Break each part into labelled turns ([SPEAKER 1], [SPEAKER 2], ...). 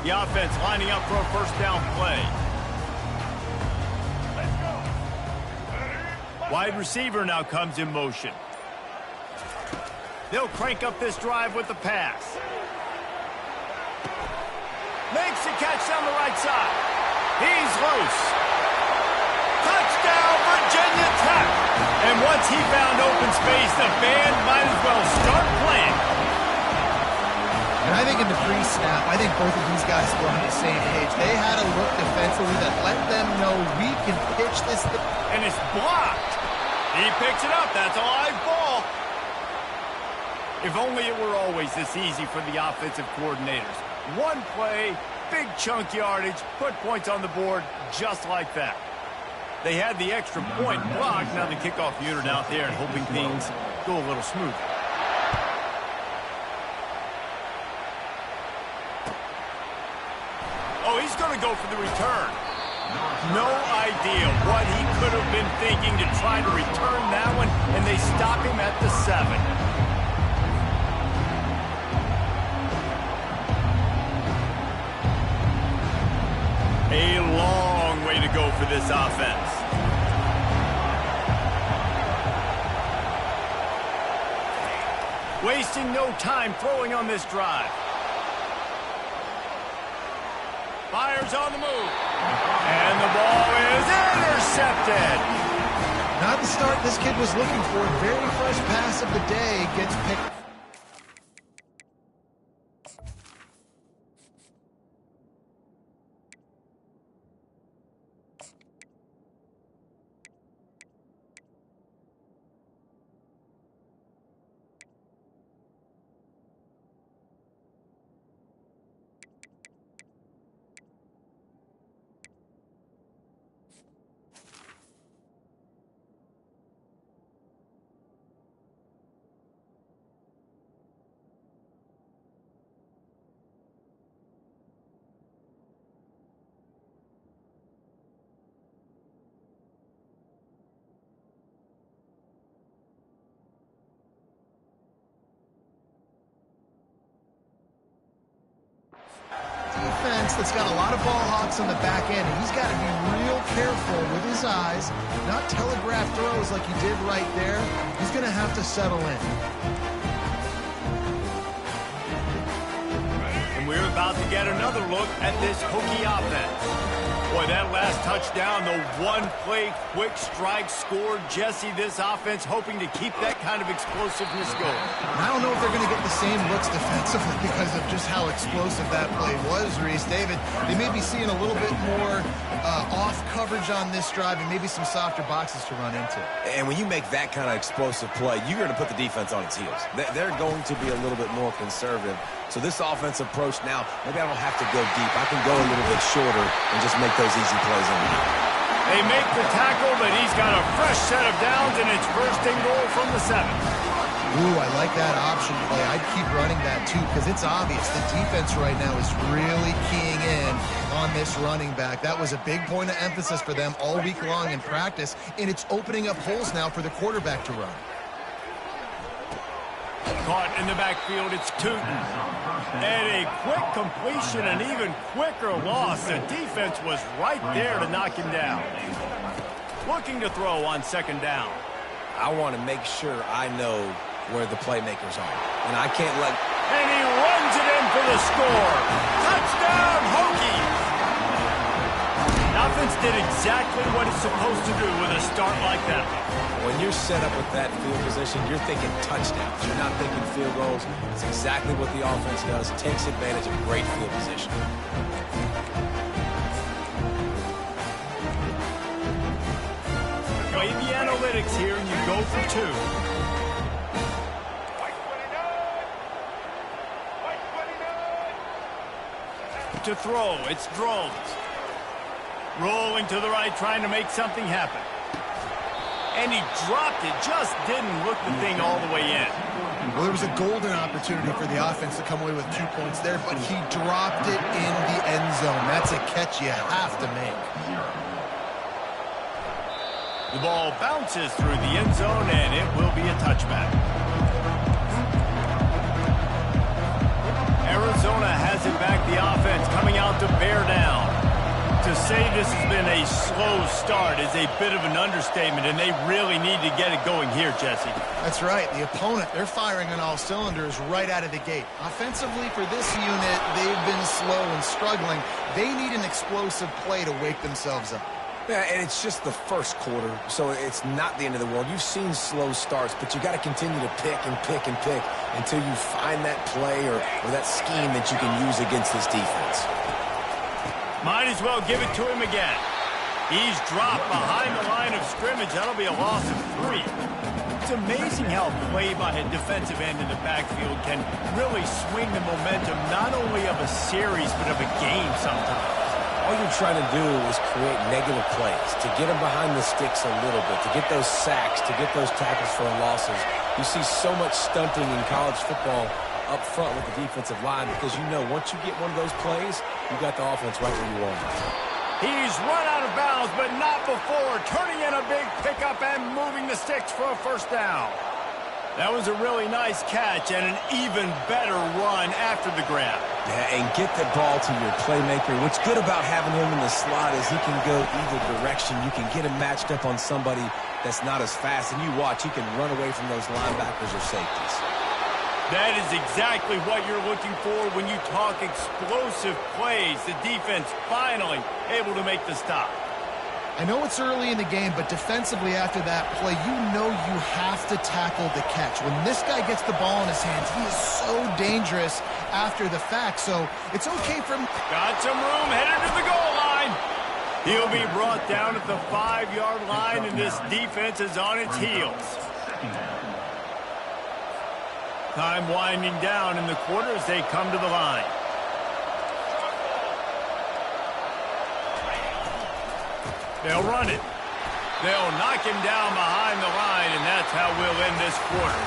[SPEAKER 1] The offense lining up for a first down play. Wide receiver now comes in motion. They'll crank up this drive with the pass. Makes the catch down the right side. He's loose. Touchdown, Virginia Tech. And once he found open space, the band might as well start playing.
[SPEAKER 2] And I think in the pre-snap, I think both of these guys were on the same page. They had a look defensively that let them know we can pitch this thing.
[SPEAKER 1] And it's blocked. He picks it up. That's a live ball. If only it were always this easy for the offensive coordinators. One play, big chunk yardage, put points on the board just like that. They had the extra point blocked. Now the kickoff unit out there and hoping things go a little smoother. Oh, he's going to go for the return. No idea what he could have been thinking to try to return that one, and they stop him at the 7. A long way to go for this offense. Wasting no time throwing on this drive. Fires on the move. And the ball is intercepted.
[SPEAKER 2] Not the start this kid was looking for. Very first pass of the day gets picked. Defense that's got a lot of ball hawks on the back end. He's got to be real careful with his eyes, not telegraph throws like he did right there. He's going to have to settle in.
[SPEAKER 1] And we're about to get another look at this Hokie offense. Boy, that last touchdown, the one-play quick strike scored. Jesse, this offense hoping to keep that kind of explosiveness going.
[SPEAKER 2] I don't know if they're going to get the same looks defensively because of just how explosive that play was, Reese. David, they may be seeing a little bit more off coverage on this drive and maybe some softer boxes to run into.
[SPEAKER 3] And when you make that kind of explosive play, you're going to put the defense on its heels. They're going to be a little bit more conservative. So this offensive approach now, maybe I don't have to go deep. I can go a little bit shorter and just make those easy plays in.
[SPEAKER 1] They make the tackle, but he's got a fresh set of downs, and it's first and goal from the 7.
[SPEAKER 2] Ooh, I like that option play. I'd keep running that too because it's obvious the defense right now is really keying in on this running back. That was a big point of emphasis for them all week long in practice, and it's opening up holes now for the quarterback to run.
[SPEAKER 1] Caught in the backfield, it's Tootin. And a quick completion, an even quicker loss. The defense was right there to knock him down. Looking to throw on second down.
[SPEAKER 3] I want to make sure I know where the playmakers are. And I can't let...
[SPEAKER 1] And he runs it in for the score. Touchdown, Hokies! The offense did exactly what it's supposed to do with a start like that.
[SPEAKER 3] When you're set up with that field position, you're thinking touchdowns. You're not thinking field goals. It's exactly what the offense does. Takes advantage of great field position.
[SPEAKER 1] Play the analytics here, and you go for 2. To throw, it's Drones. Rolling to the right, trying to make something happen. And he dropped it, just didn't look the thing all the way in.
[SPEAKER 2] Well, there was a golden opportunity for the offense to come away with 2 points there, but he dropped it in the end zone. That's a catch you have to make.
[SPEAKER 1] The ball bounces through the end zone, and it will be a touchback. Arizona has it back, the offense coming out say this has been a slow start is a bit of an understatement, and they really need to get it going here, Jesse.
[SPEAKER 2] That's right. The opponent, they're firing on all cylinders right out of the gate. Offensively, for this unit, they've been slow and struggling. They need an explosive play to wake themselves up.
[SPEAKER 3] Yeah, and it's just the first quarter, so it's not the end of the world. You've seen slow starts, but you got to continue to pick and pick and pick until you find that play or that scheme that you can use against this defense.
[SPEAKER 1] Might as well give it to him again. He's dropped behind the line of scrimmage. That'll be a loss of 3. It's amazing how play by a defensive end in the backfield can really swing the momentum not only of a series but of a game sometimes.
[SPEAKER 3] All you're trying to do is create negative plays, to get them behind the sticks a little bit, to get those sacks, to get those tackles for losses. You see so much stunting in college football up front with the defensive line because you know once you get one of those plays, you got the offense right where you want it.
[SPEAKER 1] He's run out of bounds, but not before, turning in a big pickup and moving the sticks for a first down. That was a really nice catch and an even better run after the grab.
[SPEAKER 3] Yeah, and get the ball to your playmaker. What's good about having him in the slot is he can go either direction. You can get him matched up on somebody that's not as fast, and you watch, he can run away from those linebackers or safeties.
[SPEAKER 1] That is exactly what you're looking for when you talk explosive plays. The defense finally able to make the stop.
[SPEAKER 2] I know it's early in the game, but defensively after that play, you know you have to tackle the catch. When this guy gets the ball in his hands, he is so dangerous after the fact, so it's okay for him.
[SPEAKER 1] Got some room, headed to the goal line. He'll be brought down at the 5-yard line, and this defense is on its heels. Time winding down in the quarter as they come to the line. They'll run it. They'll knock him down behind the line, and that's how we'll end this quarter.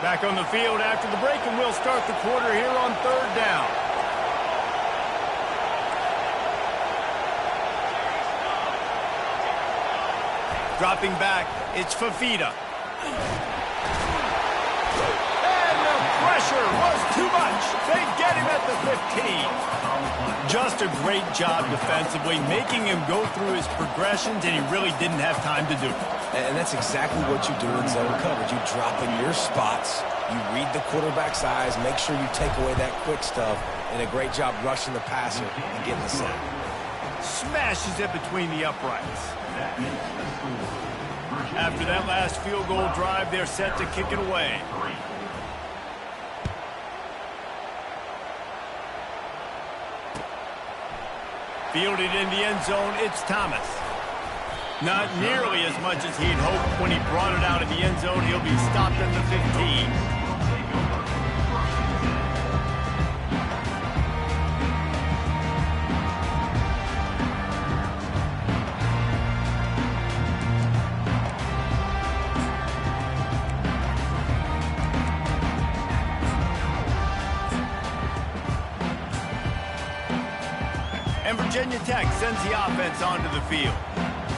[SPEAKER 1] Back on the field after the break, and we'll start the quarter here on 3rd down. Dropping back, it's Fafita. And the pressure was too much. They get him at the 15. Just a great job defensively, making him go through his progressions, and he really didn't have time to do it.
[SPEAKER 3] And that's exactly what you do in zone coverage. You drop in your spots, you read the quarterback's eyes, make sure you take away that quick stuff, and a great job rushing the passer and getting the sack.
[SPEAKER 1] Smashes it between the uprights. After that last field goal drive, they're set to kick it away. Fielded in the end zone, it's Thomas. Not nearly as much as he'd hoped when he brought it out of the end zone. He'll be stopped at the 15. And Virginia Tech sends the offense onto the field.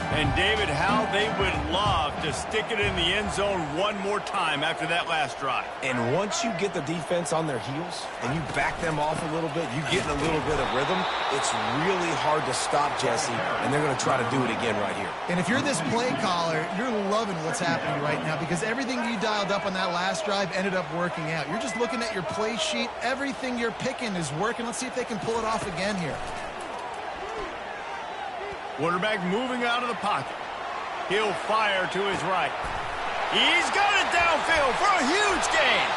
[SPEAKER 1] And, David, how they would love to stick it in the end zone one more time after that last drive.
[SPEAKER 3] And once you get the defense on their heels and you back them off a little bit, you get in a little bit of rhythm, it's really hard to stop, Jesse, and they're going to try to do it again right here.
[SPEAKER 2] And if you're this play caller, you're loving what's happening right now because everything you dialed up on that last drive ended up working out. You're just looking at your play sheet. Everything you're picking is working. Let's see if they can pull it off again here.
[SPEAKER 1] Quarterback moving out of the pocket. He'll fire to his right. He's got it downfield for a huge gain.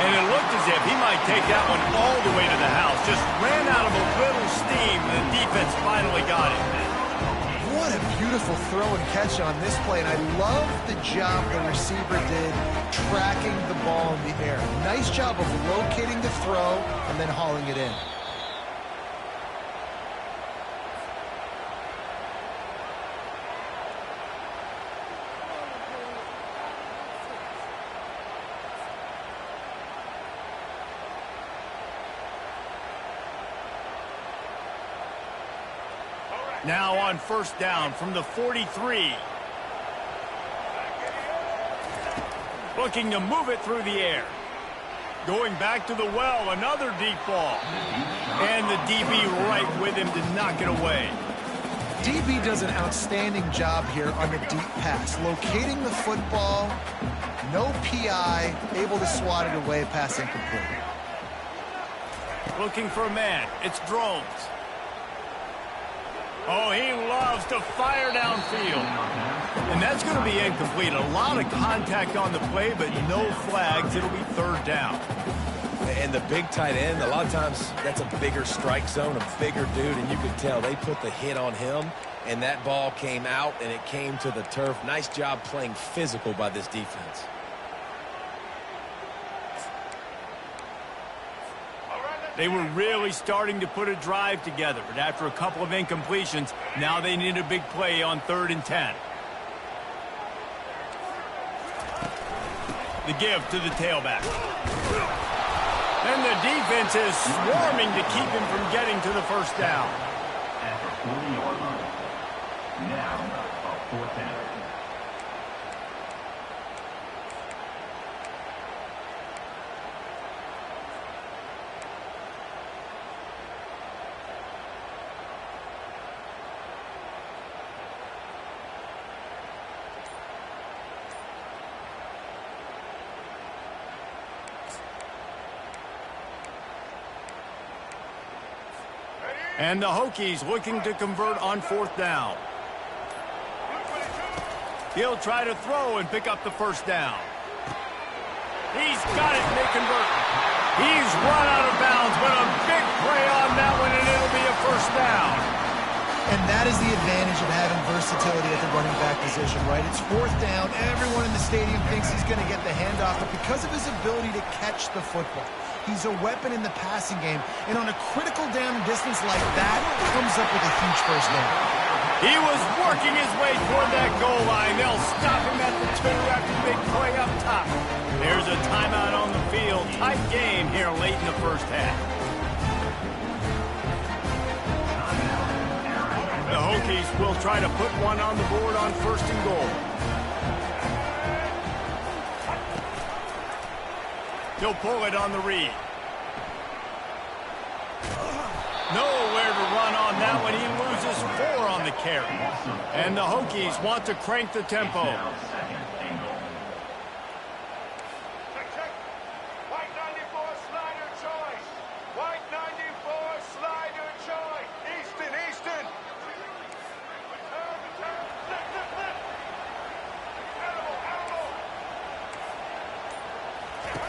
[SPEAKER 1] And it looked as if he might take that one all the way to the house. Just ran out of a little steam. The defense finally got it.
[SPEAKER 2] What a beautiful throw and catch on this play. And I love the job the receiver did tracking the ball in the air. Nice job of locating the throw and then hauling it in.
[SPEAKER 1] Now on first down from the 43. Looking to move it through the air. Going back to the well, another deep ball. And the DB right with him to knock it away.
[SPEAKER 2] DB does an outstanding job here on the deep pass. Locating the football, no PI, able to swat it away, pass incomplete.
[SPEAKER 1] Looking for a man. It's Drones. Oh, he loves to fire downfield. And that's going to be incomplete. A lot of contact on the play, but no flags. It'll be third down.
[SPEAKER 3] And the big tight end, a lot of times that's a bigger strike zone, a bigger dude, and you could tell they put the hit on him, and that ball came out, and it came to the turf. Nice job playing physical by this defense.
[SPEAKER 1] They were really starting to put a drive together, but after a couple of incompletions, now they need a big play on 3rd and 10. The give to the tailback. And the defense is swarming to keep him from getting to the first down.
[SPEAKER 4] At the 40-yard line. Now, a 4th down.
[SPEAKER 1] And the Hokies looking to convert on 4th down. He'll try to throw and pick up the first down. He's got it, and they convert. He's run out of bounds, but a big play on that one, and it'll be a first down.
[SPEAKER 2] And that is the advantage of having versatility at the running back position, right? It's 4th down. Everyone in the stadium thinks he's going to get the handoff, but because of his ability to catch the football, he's a weapon in the passing game. And on a critical down distance like that, comes up with a huge first down.
[SPEAKER 1] He was working his way toward that goal line. They'll stop him at the 2 after the big play up top. There's a timeout on the field. Tight game here late in the first half. The Hokies will try to put one on the board on 1st and goal. He'll pull it on the read. Nowhere to run on that one. He loses 4 on the carry. And the Hokies want to crank the tempo.
[SPEAKER 5] White 94 slider choice. White 94 slider choice. Easton.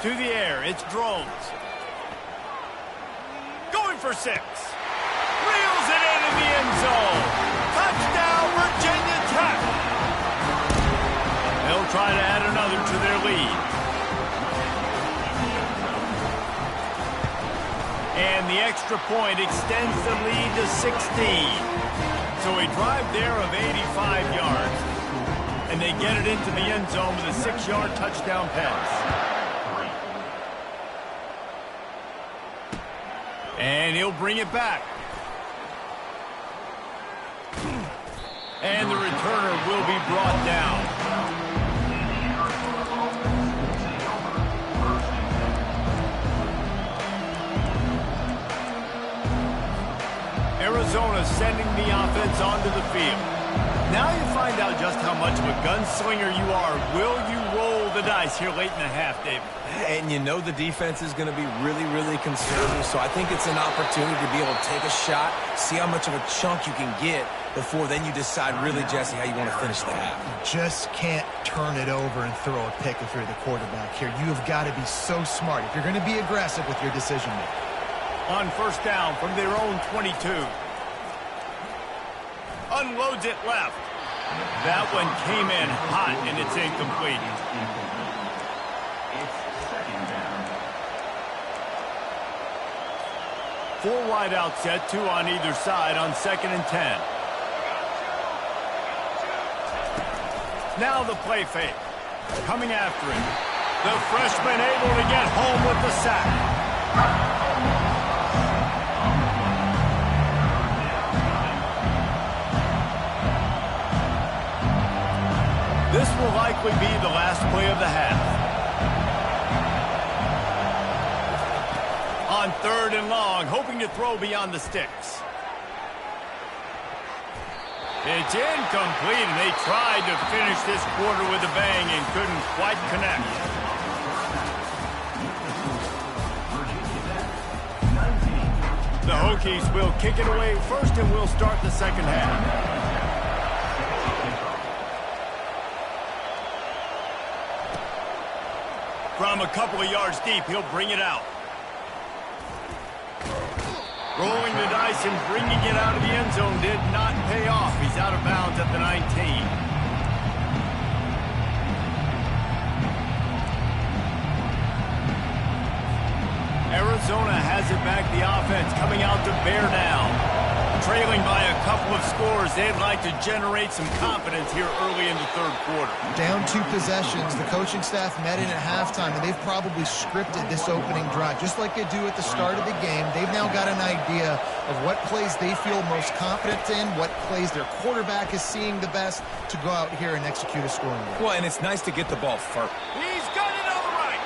[SPEAKER 1] To the air, it's Drones. Going for 6. Reels it into the end zone. Touchdown, Virginia Tech. They'll try to add another to their lead. And the extra point extends the lead to 16. So a drive there of 85 yards. And they get it into the end zone with a 6-yard touchdown pass. And he'll bring it back. And the returner will be brought down. Arizona sending the offense onto the field. Now you find out just how much of a gunslinger you are. Will you roll the dice here late in the half, David?
[SPEAKER 3] And you know the defense is going to be really, really conservative, so I think it's an opportunity to be able to take a shot, see how much of a chunk you can get before then you decide really, Jesse, how you want to finish the half.
[SPEAKER 2] You just can't turn it over and throw a pick if you're the quarterback here. You have got to be so smart if you're going to be aggressive with your decision-making.
[SPEAKER 1] On first down from their own 22. Unloads it left. That one came in hot, and it's incomplete.
[SPEAKER 4] It's 2nd down.
[SPEAKER 1] 4 wide out set, 2 on either side on 2nd and 10. Now the play fake. Coming after him. The freshman able to get home with the sack. likely be the last play of the half. On 3rd and long, hoping to throw beyond the sticks. It's incomplete, and they tried to finish this quarter with a bang and couldn't quite connect. The Hokies will kick it away first, and we'll start the second half. From a couple of yards deep, he'll bring it out. Rolling the dice and bringing it out of the end zone did not pay off. He's out of bounds at the 19. Arizona has it back, the offense coming out to bear down. Trailing by a couple of scores, they'd like to generate some confidence here early in the 3rd quarter.
[SPEAKER 2] Down 2 possessions, the coaching staff met in at halftime, and they've probably scripted this opening drive. Just like they do at the start of the game, they've now got an idea of what plays they feel most confident in, what plays their quarterback is seeing the best to go out here and execute a scoring game.
[SPEAKER 3] Well, and it's nice to get the ball first.
[SPEAKER 1] He's got it on the right.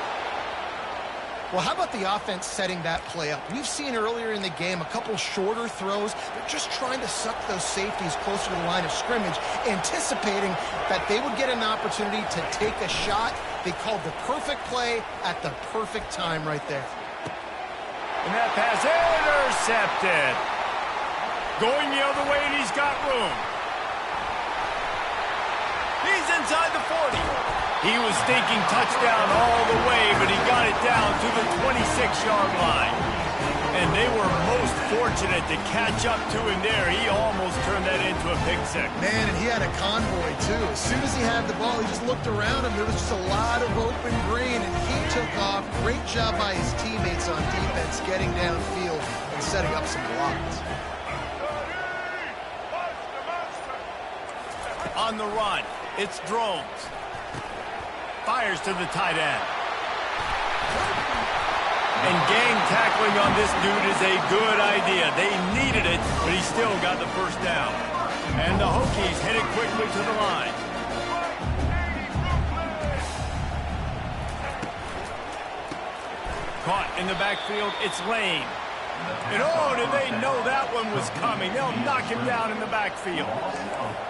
[SPEAKER 2] Well, how about the offense setting that play up? We've seen earlier in the game a couple shorter throws. They're just trying to suck those safeties closer to the line of scrimmage, anticipating that they would get an opportunity to take a shot. They called the perfect play at the perfect time right there.
[SPEAKER 1] And that pass intercepted. Going the other way, and he's got room. He's inside the 40. He was thinking touchdown all the way, but he got it down to the 26-yard line. And they were most fortunate to catch up to him there. He almost turned that into a pick six.
[SPEAKER 2] Man, and he had a convoy, too. As soon as he had the ball, he just looked around him. There was just a lot of open green, and he took off. Great job by his teammates on defense, getting downfield and setting up some blocks.
[SPEAKER 1] On the run, it's Drones. Fires to the tight end. And gang tackling on this dude is a good idea. They needed it, but he still got the first down. And the Hokies headed quickly to the line. Caught in the backfield, it's Lane. And oh, did they know that one was coming? They'll knock him down in the backfield.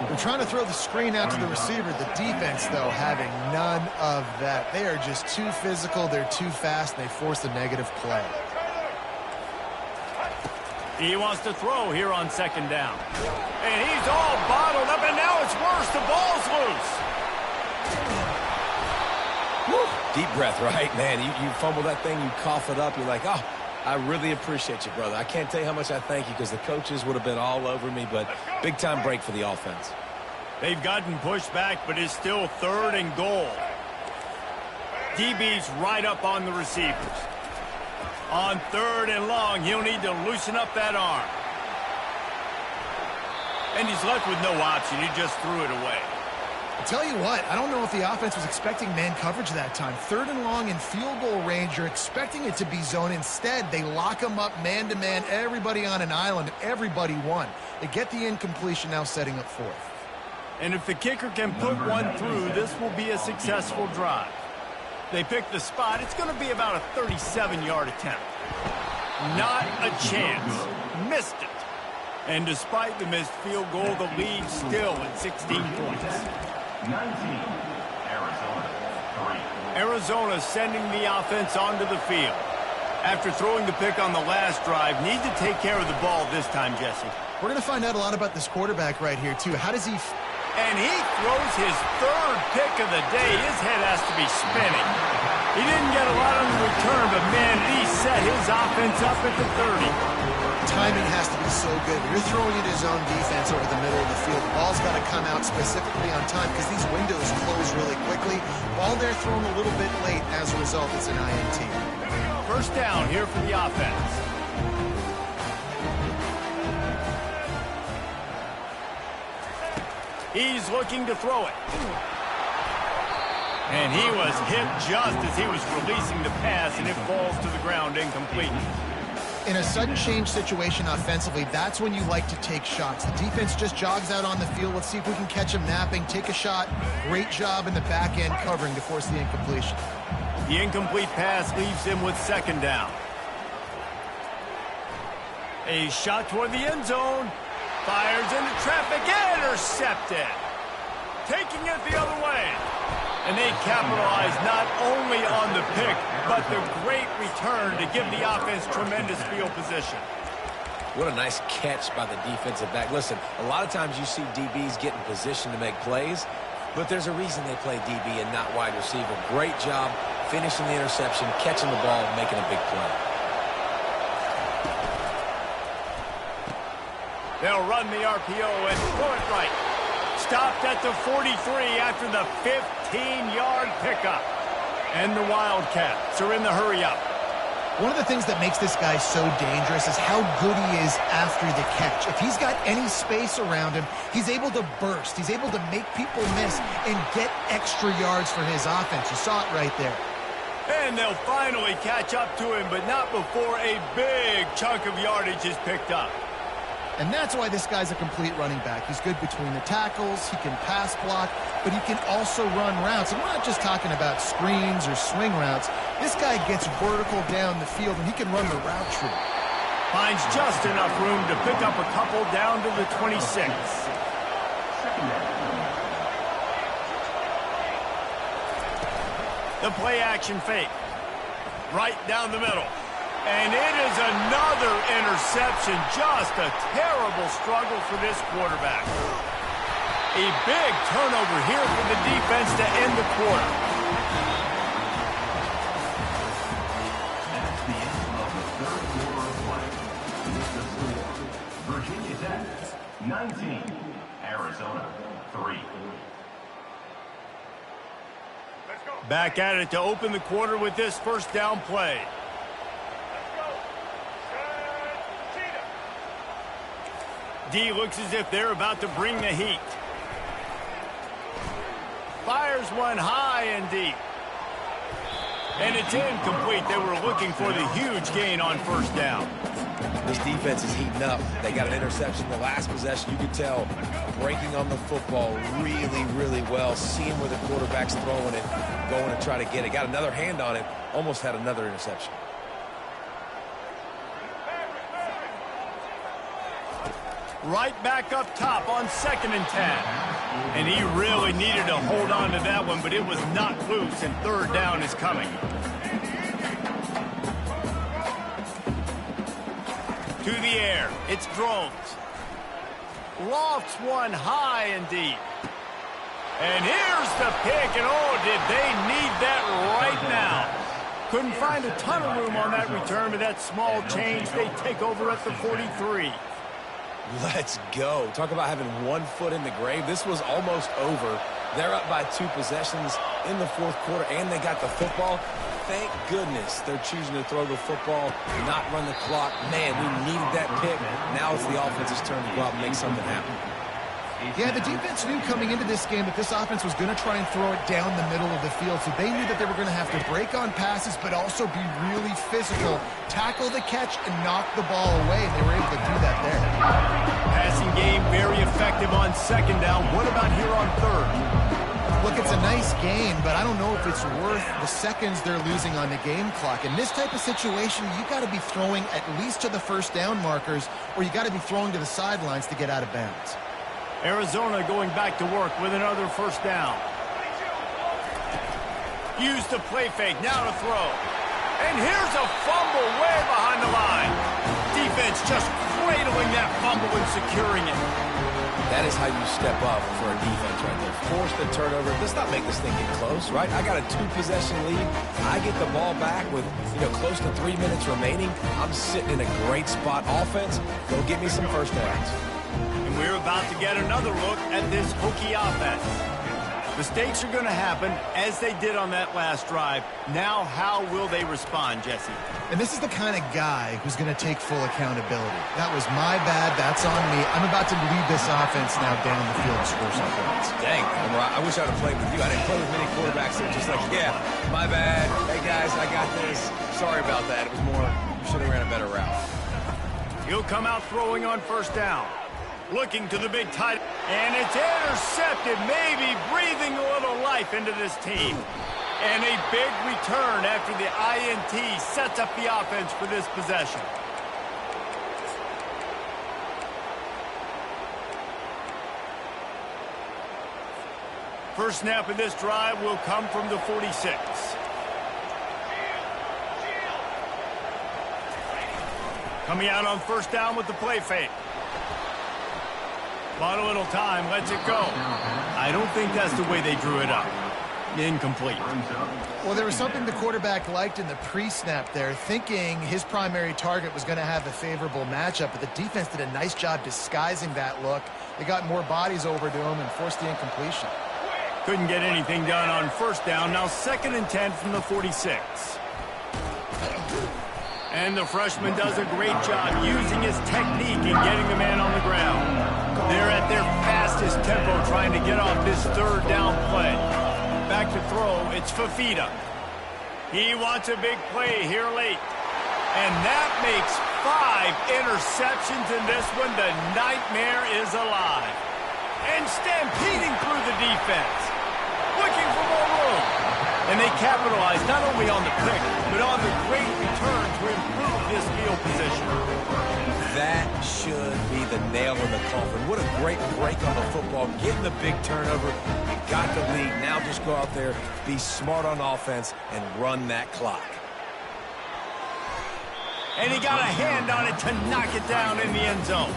[SPEAKER 2] They're trying to throw the screen out to the receiver. The defense, though, having none of that. They are just too physical. They're too fast. And they force a negative play.
[SPEAKER 1] He wants to throw here on 2nd down. And he's all bottled up, and now it's worse. The ball's loose.
[SPEAKER 3] Woo. Deep breath, right? Man, you fumble that thing, you cough it up, you're like, oh, I really appreciate you, brother. I can't tell you how much I thank you because the coaches would have been all over me, but big-time break for the offense.
[SPEAKER 1] They've gotten pushed back, but it's still 3rd and goal. DB's right up on the receivers. On 3rd and long, he'll need to loosen up that arm. And he's left with no option. He just threw it away.
[SPEAKER 2] I'll tell you what, I don't know if the offense was expecting man coverage that time. 3rd and long in field goal range, you're expecting it to be zone. Instead, they lock them up man-to-man, everybody on an island, and everybody won. They get the incompletion, now setting up 4th.
[SPEAKER 1] And if the kicker can put one through, this will be a successful drive. They pick the spot. It's going to be about a 37-yard attempt. Not a chance. Missed it. And despite the missed field goal, the lead still at 16 points.
[SPEAKER 4] 19, Arizona, 3.
[SPEAKER 1] Arizona sending the offense onto the field. After throwing the pick on the last drive, need to take care of the ball this time, Jesse.
[SPEAKER 2] We're going to find out a lot about this quarterback right here, too. How does he...
[SPEAKER 1] And he throws his 3rd pick of the day. His head has to be spinning. He didn't get a lot on the return, but, man, he set his offense up at the 30.
[SPEAKER 2] Timing has to be so good. You're throwing it his own defense over the middle of the field. The ball's got to come out specifically on time because these windows close really quickly. Ball there thrown a little bit late. As a result, it's an INT.
[SPEAKER 1] First down here for the offense. He's looking to throw it. And he was hit just as he was releasing the pass, and it falls to the ground incomplete.
[SPEAKER 2] In a sudden change situation offensively, that's when you like to take shots. The defense just jogs out on the field. Let's see if we can catch him napping, take a shot. Great job in the back end covering to force the incompletion.
[SPEAKER 1] The incomplete pass leaves him with second down. A shot toward the end zone. Fires into traffic, intercepted. Taking it the other way. And they capitalize not only on the pick, but the great return to give the offense tremendous field position.
[SPEAKER 3] What a nice catch by the defensive back. Listen, a lot of times you see DBs get in position to make plays, but there's a reason they play DB and not wide receiver. Great job finishing the interception, catching the ball, and making a big play.
[SPEAKER 1] They'll run the RPO and throw it right. Stopped at the 43 after the 15-yard pickup. And the Wildcats are in the hurry-up.
[SPEAKER 2] One of the things that makes this guy so dangerous is how good he is after the catch. If he's got any space around him, he's able to burst. He's able to make people miss and get extra yards for his offense. You saw it right there.
[SPEAKER 1] And they'll finally catch up to him, but not before a big chunk of yardage is picked up.
[SPEAKER 2] And that's why this guy's a complete running back. He's good between the tackles, he can pass block, but he can also run routes. And we're not just talking about screens or swing routes. This guy gets vertical down the field, and he can run the route tree.
[SPEAKER 1] Finds just enough room to pick up a couple down to the 26. The play action fake. Right down the middle. And it is another interception. Just a terrible struggle for this quarterback. A big turnover here for the defense to end the quarter.
[SPEAKER 4] That's the end of the third quarter of play. The score, Virginia Tech 19, Arizona 3.
[SPEAKER 1] Back at it to open the quarter with this first down play. D looks as if they're about to bring the heat. Fires one high and deep. And it's incomplete. They were looking for the huge gain on first down.
[SPEAKER 3] This defense is heating up. They got an interception the last possession. You could tell breaking on the football really, really well. Seeing where the quarterback's throwing it, going to try to get it. Got another hand on it. Almost had another interception.
[SPEAKER 1] Right back up top on 2nd and 10. And he really needed to hold on to that one, but it was not loose, and third down is coming. To the air, it's Drones. Lofts one high and deep. And here's the pick, and oh, did they need that right now. Couldn't find a ton of room on that return, but that small change, they take over at the 43.
[SPEAKER 3] Let's go. Talk about having one foot in the grave. This was almost over. They're up by 2 possessions in the fourth quarter, and they got the football. Thank goodness they're choosing to throw the football, not run the clock. Man, we needed that pick. Now it's the offense's turn to go out and make something happen.
[SPEAKER 2] Yeah, the defense knew coming into this game that this offense was going to try and throw it down the middle of the field, so they knew that they were going to have to break on passes but also be really physical, tackle the catch, and knock the ball away, and they were able to do that there.
[SPEAKER 1] Passing game very effective on 2nd down. What about here on 3rd?
[SPEAKER 2] Look, it's a nice gain, but I don't know if it's worth the seconds they're losing on the game clock. In this type of situation, you got to be throwing at least to the first down markers, or you got to be throwing to the sidelines to get out of bounds.
[SPEAKER 1] Arizona going back to work with another first down. Use the play fake, now to throw. And here's a fumble way behind the line. Defense just cradling that fumble and securing it.
[SPEAKER 3] That is how you step up for a defense right there. Force the turnover. Let's not make this thing get close, right? I got a 2-possession lead. I get the ball back with, close to 3 minutes remaining. I'm sitting in a great spot. Offense, go get me some first downs.
[SPEAKER 1] And we're about to get another look at this hooky offense. Mistakes are going to happen, as they did on that last drive. Now, how will they respond, Jesse?
[SPEAKER 2] And this is the kind of guy who's going to take full accountability. That was my bad. That's on me. I'm about to lead this offense now down the field and score some points.
[SPEAKER 3] Dang, I wish I would have played with you. I didn't play with many quarterbacks that were just like, yeah, my bad. Hey, guys, I got this. Sorry about that. It was more, you should have ran a better route.
[SPEAKER 1] He'll come out throwing on first down. Looking to the big tight, and it's intercepted, maybe breathing a little life into this team. And a big return after the INT sets up the offense for this possession. First snap of this drive will come from the 46. Coming out on first down with the play fake. Bought a little time, lets it go. I don't think that's the way they drew it up. Incomplete.
[SPEAKER 2] Well, there was something the quarterback liked in the pre-snap there, thinking his primary target was going to have a favorable matchup, but the defense did a nice job disguising that look. They got more bodies over to him and forced the incompletion.
[SPEAKER 1] Couldn't get anything done on first down. Now 2nd and 10 from the 46. And the freshman does a great job using his technique and getting the man on the ground. They're at their fastest tempo trying to get off this third down play. Back to throw, it's Fafita. He wants a big play here late. And that makes 5 interceptions in this one. The nightmare is alive. And stampeding through the defense. Looking for more room. And they capitalize not only on the pick, but on the great return to improve this field position.
[SPEAKER 3] That should be the nail in the coffin. What a great break on the football. Getting the big turnover. You got the lead. Now just go out there, be smart on offense, and run that clock.
[SPEAKER 1] And he got a hand on it to knock it down in the end zone.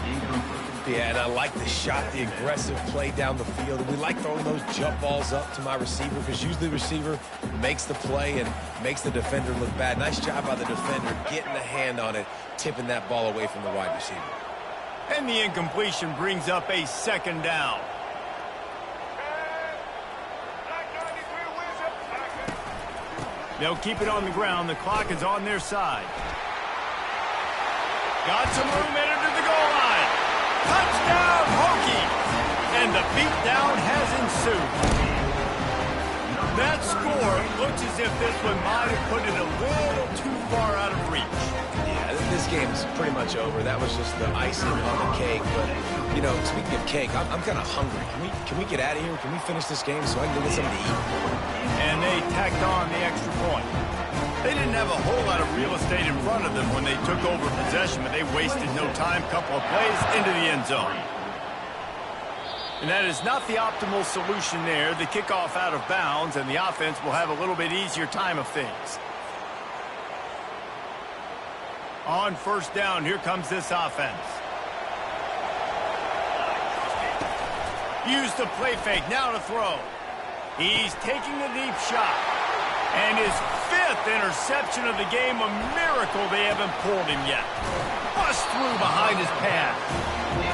[SPEAKER 3] Yeah, and I like the shot, the aggressive play down the field. And we like throwing those jump balls up to my receiver because usually the receiver makes the play and makes the defender look bad. Nice job by the defender getting a hand on it, tipping that ball away from the wide receiver.
[SPEAKER 1] And the incompletion brings up a 2nd down. They'll keep it on the ground. The clock is on their side. Got some room headed to the goal line. Touchdown, Hokies! And the beatdown has ensued. That score looks as if this one might have put it a little too far out of reach.
[SPEAKER 3] Yeah, this game is pretty much over. That was just the icing on the cake. But, you know, speaking of cake, I'm kind of hungry. Can we get out of here? Can we finish this game so I can go get something to eat?
[SPEAKER 1] And they tacked on the extra point. They didn't have a whole lot of real estate in front of them when they took over possession, but they wasted no time. Couple of plays into the end zone. And that is not the optimal solution there. The kickoff out of bounds, and the offense will have a little bit easier time of things. On first down, here comes this offense. Use the play fake, now to throw. He's taking a deep shot. And his 5th interception of the game, a miracle they haven't pulled him yet. Bust through behind his pad.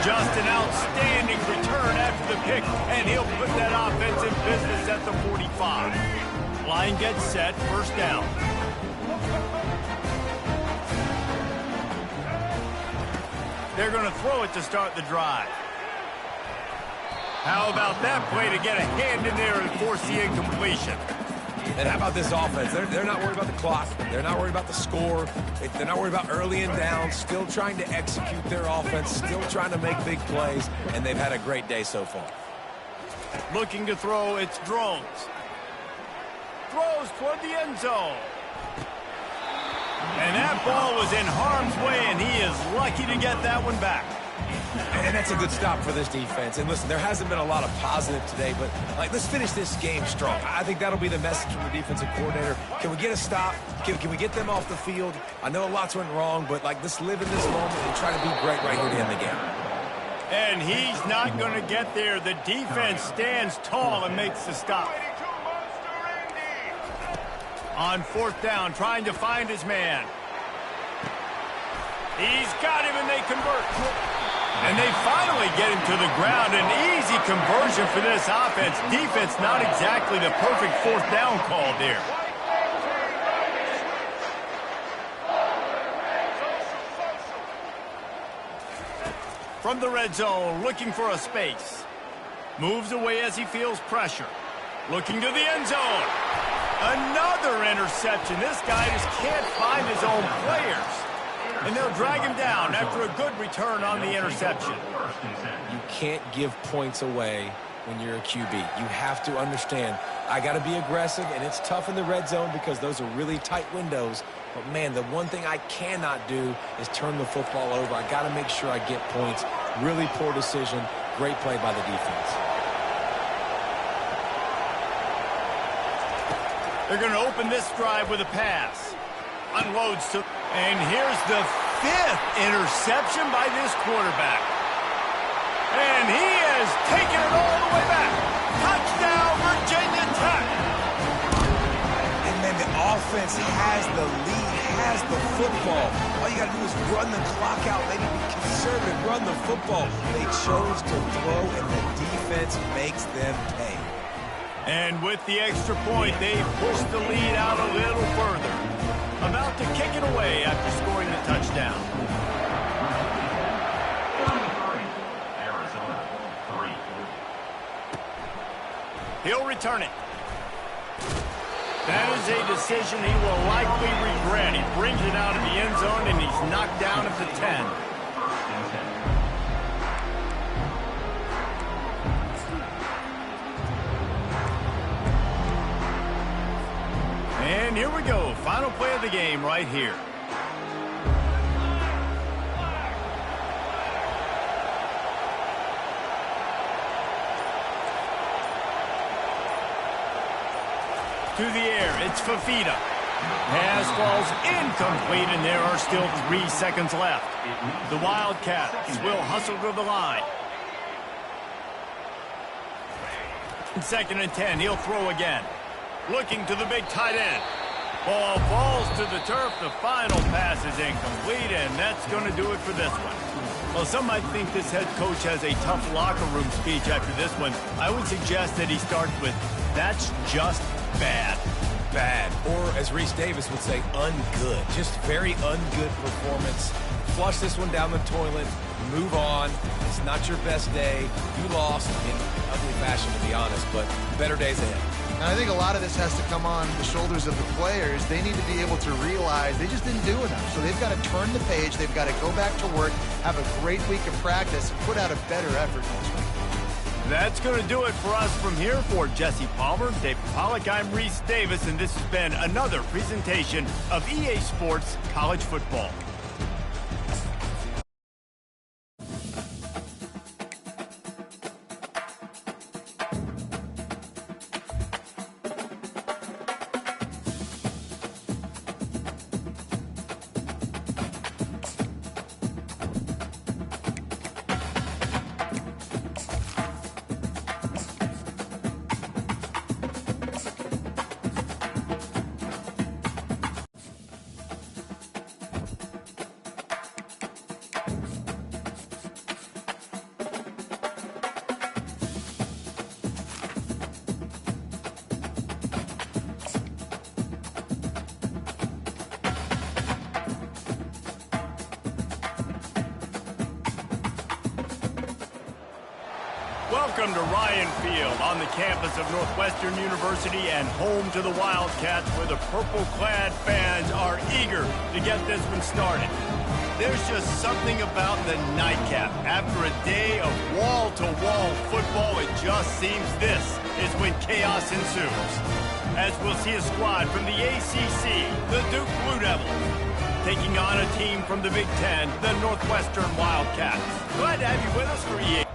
[SPEAKER 1] Just an outstanding return after the pick, and he'll put that offense in business at the 45. Line gets set, first down. They're going to throw it to start the drive. How about that play to get a hand in there and force the incompletion?
[SPEAKER 3] And how about this offense? They're not worried about the clock. They're not worried about the score. They're not worried about early and down. Still trying to execute their offense. Still trying to make big plays. And they've had a great day so far.
[SPEAKER 1] Looking to throw, it's Drones. Throws toward the end zone. And that ball was in harm's way, and he is lucky to get that one back.
[SPEAKER 3] And that's a good stop for this defense. And listen, there hasn't been a lot of positive today, but let's finish this game strong. I think that'll be the message from the defensive coordinator. Can we get a stop? Can we get them off the field? I know lots went wrong, but let's live in this moment and try to be great right here to end the game.
[SPEAKER 1] And he's not going to get there. The defense stands tall and makes the stop. On fourth down, trying to find his man. He's got him, and they convert. And they finally get him to the ground. An easy conversion for this offense. Defense not exactly the perfect fourth down call there. From the red zone, looking for a space. Moves away as he feels pressure. Looking to the end zone. Another interception. This guy just can't find his own players. And they'll drag him down after a good return on the interception.
[SPEAKER 3] You can't give points away when you're a QB. You have to understand, I got to be aggressive, and it's tough in the red zone because those are really tight windows. But, man, the one thing I cannot do is turn the football over. I got to make sure I get points. Really poor decision. Great play by the defense.
[SPEAKER 1] They're going to open this drive with a pass. Unloads to... And here's the 5th interception by this quarterback. And he has taken it all the way back. Touchdown, Virginia Tech.
[SPEAKER 3] And man, the offense has the lead, has the football. All you got to do is run the clock out. They need to be conservative, run the football. They chose to throw, and the defense makes them pay.
[SPEAKER 1] And with the extra point, they pushed the lead out a little further. About to kick it away after scoring the touchdown. He'll return it. That is a decision he will likely regret. He brings it out of the end zone, and he's knocked down at the 10. And here we go. Final play of the game right here. To the air, it's Fafita. Pass falls incomplete, and there are still 3 seconds left. The Wildcats will hustle to the line. 2nd and 10, he'll throw again. Looking to the big tight end. Ball falls to the turf. The final pass is incomplete, and that's going to do it for this one. Well, some might think this head coach has a tough locker room speech after this one. I would suggest that he starts with, "That's just bad."
[SPEAKER 3] Bad. Or, as Reese Davis would say, ungood. Just very ungood performance. Flush this one down the toilet. Move on. It's not your best day. You lost in ugly fashion, to be honest, but better days ahead.
[SPEAKER 2] And I think a lot of this has to come on the shoulders of the players. They need to be able to realize they just didn't do enough. So they've got to turn the page. They've got to go back to work, have a great week of practice, and put out a better effort next week.
[SPEAKER 1] That's going to do it for us from here. For Jesse Palmer, David Pollack, I'm Reese Davis, and this has been another presentation of EA Sports College Football. Welcome to Ryan Field on the campus of Northwestern University and home to the Wildcats, where the purple-clad fans are eager to get this one started. There's just something about the nightcap. After a day of wall-to-wall football, it just seems this is when chaos ensues. As we'll see a squad from the ACC, the Duke Blue Devils, taking on a team from the Big Ten, the Northwestern Wildcats. Glad to have you with us for EA.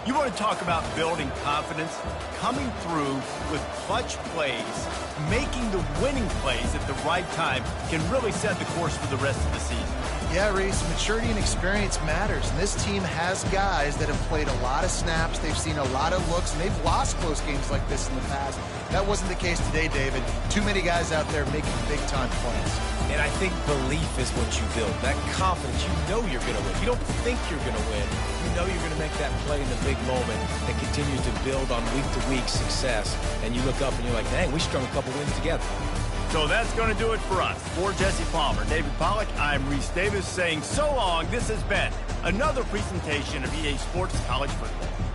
[SPEAKER 1] You want to talk about building confidence? Coming through with clutch plays, making the winning plays at the right time can really set the course for the rest of the season.
[SPEAKER 2] Yeah, Reese, maturity and experience matters. And this team has guys that have played a lot of snaps. They've seen a lot of looks, and they've lost close games like this in the past. That wasn't the case today, David. Too many guys out there making big-time plays.
[SPEAKER 3] And I think belief is what you build. That confidence, you know you're going to win. You don't think you're going to win. You know you're going to make that play in the big moment that continues to build on week-to-week success. And you look up and you're like, dang, we strung a couple wins together.
[SPEAKER 1] So that's going to do it for us. For Jesse Palmer, David Pollack, I'm Reese Davis saying so long. This has been another presentation of EA Sports College Football.